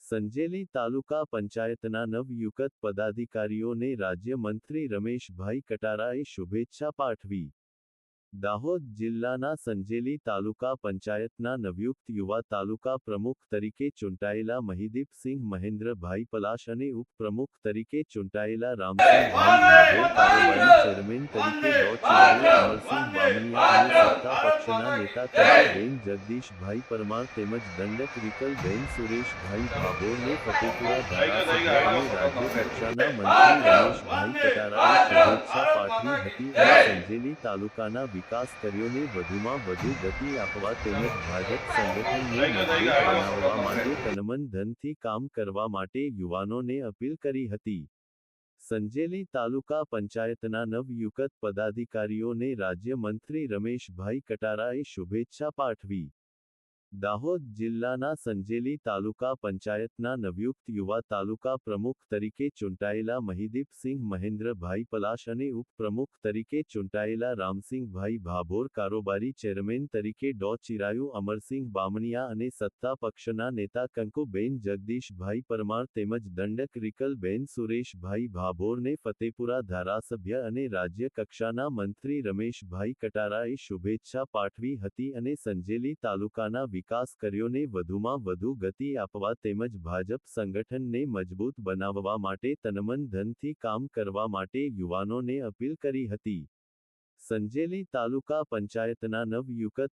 સંજેલી તાલુકા પંચાયતના નવયુકત પદાધિકારીઓને રાજ્યમંત્રી રમેશભાઈ કટારાએ શુભેચ્છા પાઠવી. દાહોદ જિલ્લાના સંજેલી તાલુકા પંચાયતના નવયુક્ત યુવા તાલુકા પ્રમુખ તરીકે ચૂંટાયેલા મહિદીપસિંહ મહેન્દ્રભાઈ પલાશ અને ઉપપ્રમુખ તરીકે ચૂંટાયેલા રામસિંહભાઈ ભાભોર કારોબારી ચેરમેન તરીકે અમરસિંહ બામણિયા અને સત્તા પક્ષના નેતા કંકુબેન જગદીશભાઈ પરમાર તેમજ દંડક વિકલબેન સુરેશભાઈ ભાભોરને ફતેપુરા ધારાસભ્ય અને રાજ્ય કક્ષાના મંત્રી રમેશભાઈ કટારાએ શુભેચ્છા પાઠવી હતી અને સંજેલી તાલુકાના વિકાસ કાર્યોને વધુમાં વધુ ગતિ આપવા તેમજ ભાજપ સંગઠનને મજબૂત બનાવવા માટે તનમન ધનથી કામ કરવા માટે યુવાનોને અપીલ કરી હતી. સંજેલી તાલુકા પંચાયતના નવયુકત પદાધિકારીઓને રાજ્યમંત્રી રમેશભાઈ કટારાએ શુભેચ્છા પાઠવી. દાહોદ જિલ્લાના સંજેલી તાલુકા પંચાયતના નવયુક્ત યુવા તાલુકા પ્રમુખ તરીકે ચૂંટાયેલા મહિદીપસિંહ મહેન્દ્રભાઈ પલાશ અને ઉપપ્રમુખ તરીકે ચૂંટાયેલા રામસિંહભાઈ ભાભોર કારોબારી ચેરમેન તરીકે ચિરાયુ અમરસિંહ બામણિયા અને સત્તા પક્ષના નેતા કંકુબેન જગદીશભાઈ પરમાર તેમજ દંડક વિકલબેન સુરેશભાઈ ભાભોરને ફતેપુરા ધારાસભ્ય અને રાજ્ય કક્ષાના મંત્રી રમેશભાઈ કટારાએ શુભેચ્છા પાઠવી હતી અને સંજેલી તાલુકાના વિકાસ કાર્યોને વધુમાં વધુ ગતિ આપવા તેમજ ભાજપ સંગઠનને મજબૂત બનાવવા માટે તનમન ધનથી કામ કરવા માટે યુવાનોને અપીલ કરી હતી. સંજેલી તાલુકા પંચાયતના નવયુકત